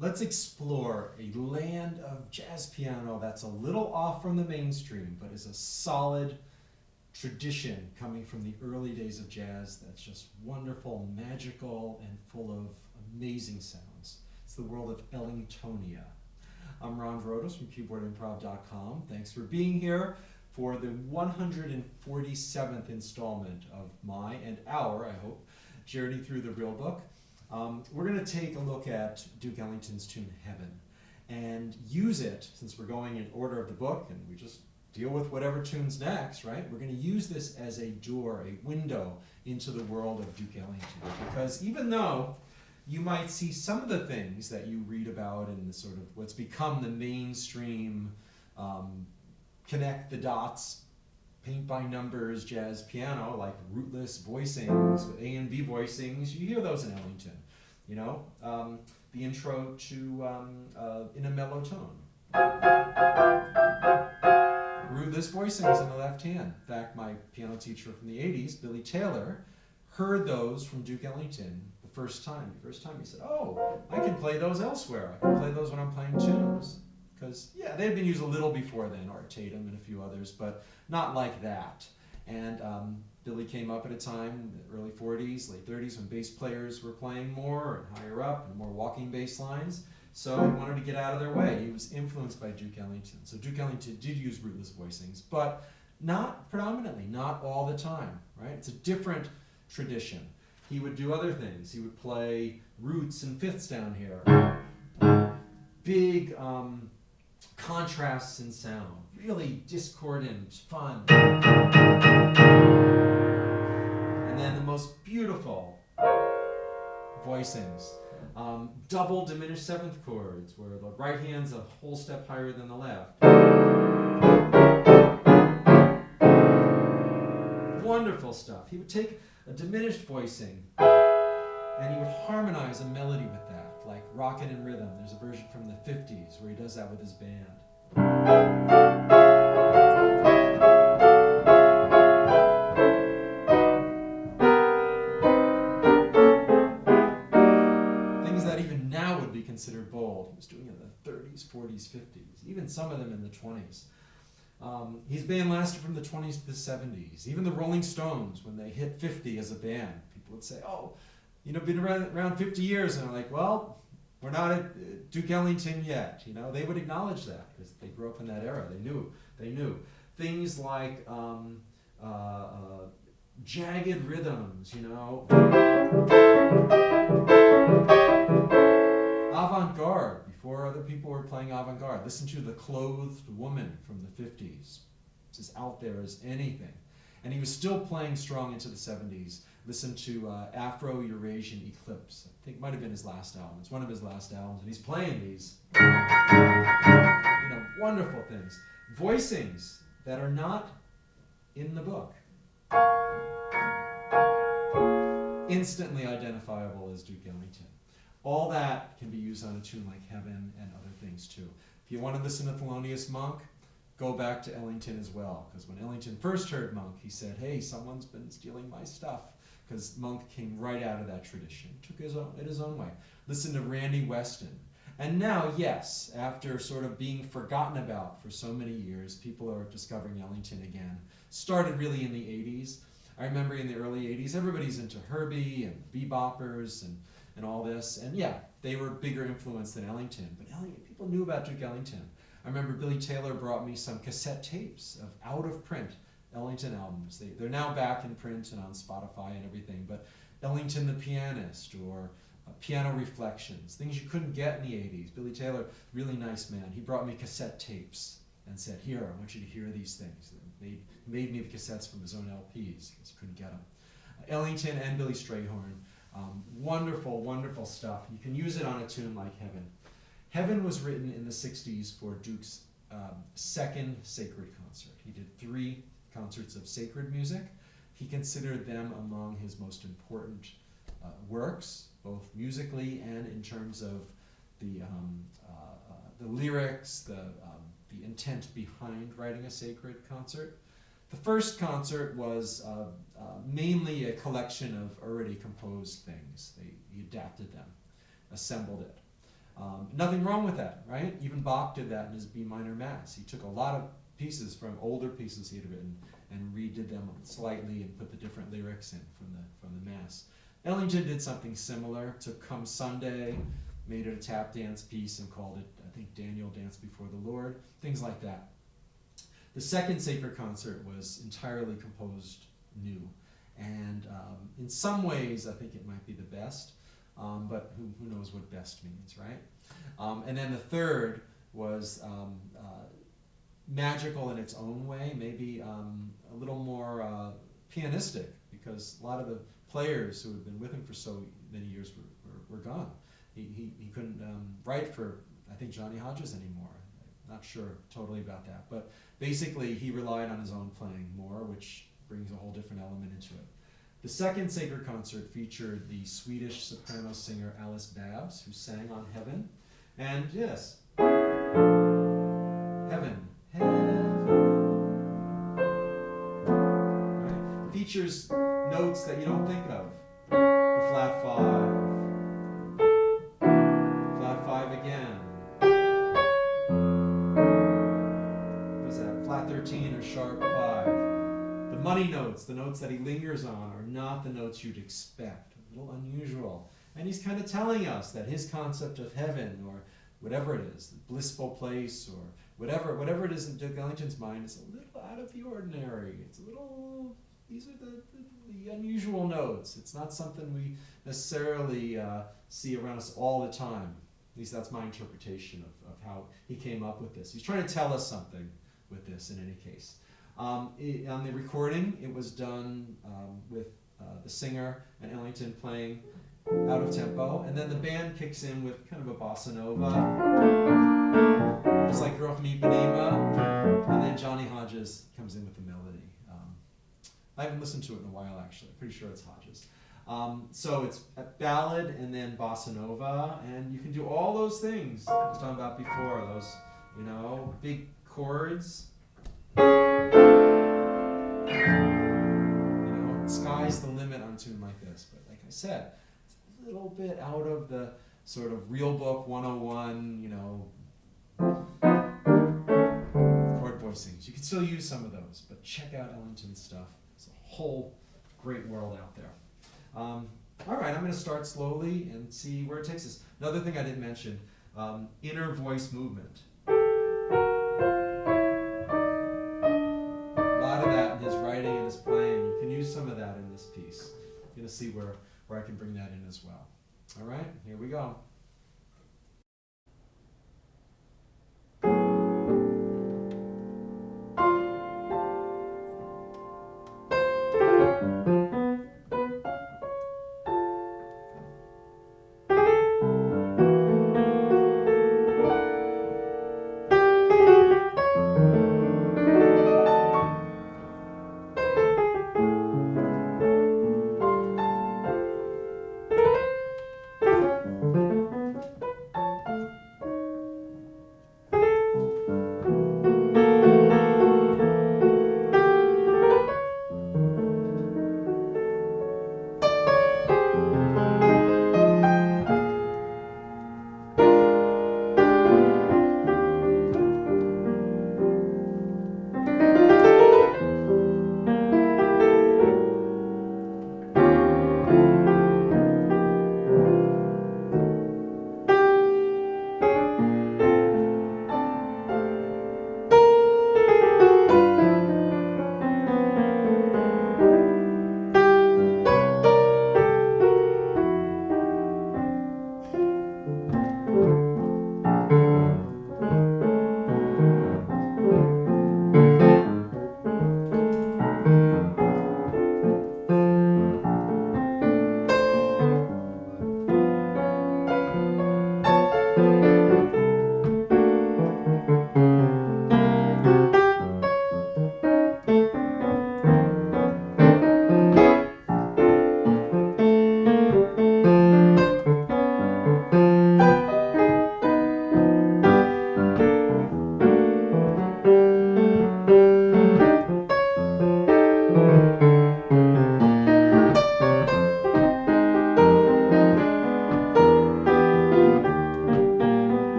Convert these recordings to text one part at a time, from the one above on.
Let's explore a land of jazz piano that's a little off from the mainstream, but is a solid tradition coming from the early days of jazz that's just wonderful, magical, and full of amazing sounds. It's the world of Ellingtonia. I'm Ron Drotos from keyboardimprov.com. Thanks for being here for the 147th installment of my and our, I hope, journey through the real book. We're going to take a look at Duke Ellington's tune Heaven and use it, since we're going in order of the book and we just deal with whatever tune's next, right? We're going to use this as a door, a window into the world of Duke Ellington. Because even though you might see some of the things that you read about in the sort of what's become the mainstream connect the dots, paint by numbers jazz piano, like rootless voicings with A and B voicings, you hear those in Ellington. You know, the intro to In a Mellow Tone. Rootless voicings in the left hand. In fact, my piano teacher from the 80s, Billy Taylor, heard those from Duke Ellington the first time. The first time he said, oh, I can play those elsewhere. I can play those when I'm playing tunes. Because, yeah, they had been used a little before then, Art Tatum and a few others, but not like that. And Billy came up at a time in the early 40s, late 30s, when bass players were playing more and higher up and more walking bass lines. So he wanted to get out of their way. He was influenced by Duke Ellington. So Duke Ellington did use rootless voicings, but not predominantly, not all the time, right? It's a different tradition. He would do other things. He would play roots and fifths down here. Big contrasts in sound, really discordant, fun. And then the most beautiful voicings. Double-diminished seventh chords, where the right hand's a whole step higher than the left. Wonderful stuff. He would take a diminished voicing and he would harmonize a melody with that, like Rockin In Rhythm. There's a version from the 50s where he does that with his band. Things that even now would be considered bold. He was doing it in the 30s, 40s, 50s, even some of them in the 20s. His band lasted from the 20s to the 70s. Even the Rolling Stones, when they hit 50 as a band, people would say, oh, you know, been around 50 years. And I'm like, well, we're not at Duke Ellington yet. You know, they would acknowledge that because they grew up in that era. They knew. Things like jagged rhythms, you know. Avant-garde, before other people were playing avant-garde. Listen to The Clothed Woman from the 50s. It's as out there as anything. And he was still playing strong into the 70s. Listen to Afro-Eurasian Eclipse. I think it might have been his last album. It's one of his last albums. And he's playing these, you know, wonderful things. Voicings that are not in the book. Instantly identifiable as Duke Ellington. All that can be used on a tune like Heaven and other things too. If you want to listen to Thelonious Monk, go back to Ellington as well. Because when Ellington first heard Monk, he said, hey, someone's been stealing my stuff. Because Monk came right out of that tradition, took it his own way. Listen to Randy Weston. And now, yes, after sort of being forgotten about for so many years, people are discovering Ellington again. Started really in the 80s. I remember in the early 80s, everybody's into Herbie and beboppers and all this. And yeah, they were a bigger influence than Ellington. But people knew about Duke Ellington. I remember Billy Taylor brought me some cassette tapes of out-of-print Ellington albums. They're now back in print and on Spotify and everything. But Ellington the Pianist or Piano Reflections, things you couldn't get in the 80s. Billy Taylor, really nice man. He brought me cassette tapes and said, here, I want you to hear these things. He made me the cassettes from his own LPs because you couldn't get them. Ellington and Billy Strayhorn. Wonderful, wonderful stuff. You can use it on a tune like Heaven. Heaven was written in the 60s for Duke's second sacred concert. He did 3 concerts of sacred music. He considered them among his most important works, both musically and in terms of the lyrics, the intent behind writing a sacred concert. The first concert was mainly a collection of already composed things. He adapted them, assembled it. Nothing wrong with that, right? Even Bach did that in his B minor Mass. He took a lot of pieces from older pieces he had written and redid them slightly and put the different lyrics in from the Mass. Ellington did something similar, took Come Sunday, made it a tap dance piece and called it, I think, Daniel Dance Before the Lord, things like that. The second sacred concert was entirely composed new, and in some ways I think it might be the best, but who knows what best means, right? And then the third was magical in its own way, maybe a little more pianistic, because a lot of the players who had been with him for so many years were gone. He couldn't write for, I think, Johnny Hodges anymore. Not sure totally about that, but basically he relied on his own playing more, which brings a whole different element into it. The second sacred concert featured the Swedish soprano singer Alice Babs, who sang on Heaven, and yes, Heaven, right? Features notes that you don't think of. The flat five, flat five again. What is that? Flat 13 or sharp 5. The money notes, the notes that he lingers on, are not the notes you'd expect. A little unusual. And he's kind of telling us that his concept of heaven, or whatever it is, the blissful place, or whatever it is in Duke Ellington's mind, is a little out of the ordinary. It's a little, these are the unusual notes. It's not something we necessarily see around us all the time. At least that's my interpretation of how he came up with this. He's trying to tell us something with this in any case. On the recording, it was done with the singer and Ellington playing out of tempo, and then the band kicks in with kind of a bossa nova, just like Girl from Ipanema, and then Johnny Hodges comes in with the melody. I haven't listened to it in a while, actually. I'm pretty sure it's Hodges. So it's a ballad and then bossa nova, and you can do all those things I was talking about before, those, big chords. Sky's the limit on a tune like this, but like I said, it's a little bit out of the sort of real book 101, chord voicings. You can still use some of those, but check out Ellington's stuff. It's a whole great world out there. All right, I'm going to start slowly and see where it takes us. Another thing I didn't mention, inner voice movement. A lot of that in his writing and his playing. You can use some of that in this piece. I'm going to see where I can bring that in as well. All right, here we go.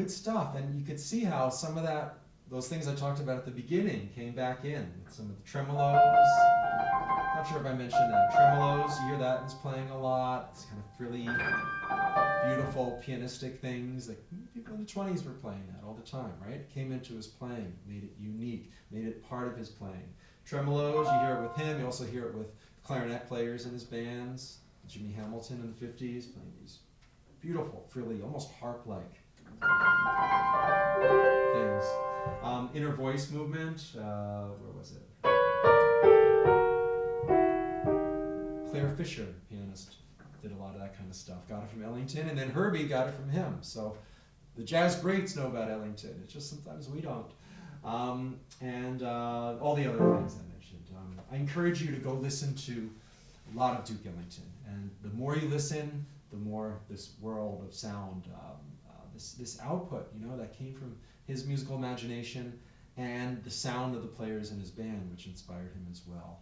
good stuff. And you could see how some of that, those things I talked about at the beginning came back in. Some of the tremolos. Not sure if I mentioned that. Tremolos, you hear that in his playing a lot. It's kind of frilly, beautiful pianistic things. Like people in the 20s were playing that all the time, right? It came into his playing, made it unique, made it part of his playing. Tremolos, you hear it with him. You also hear it with clarinet players in his bands. Jimmy Hamilton in the 50s playing these beautiful, frilly, almost harp-like things. Inner voice movement, where was it? Clare Fischer, pianist, did a lot of that kind of stuff. Got it from Ellington, and then Herbie got it from him. So the jazz greats know about Ellington. It's just sometimes we don't. And all the other things I mentioned. I encourage you to go listen to a lot of Duke Ellington. And the more you listen, the more this world of sound, this output, that came from his musical imagination and the sound of the players in his band, which inspired him as well.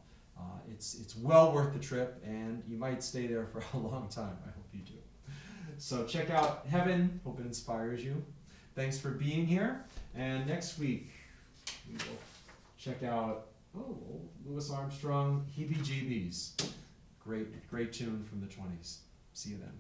It's well worth the trip, and you might stay there for a long time. I hope you do. So check out Heaven. Hope it inspires you. Thanks for being here. And next week, we will check out Louis Armstrong, Heebie Jeebies. Great tune from the 20s. See you then.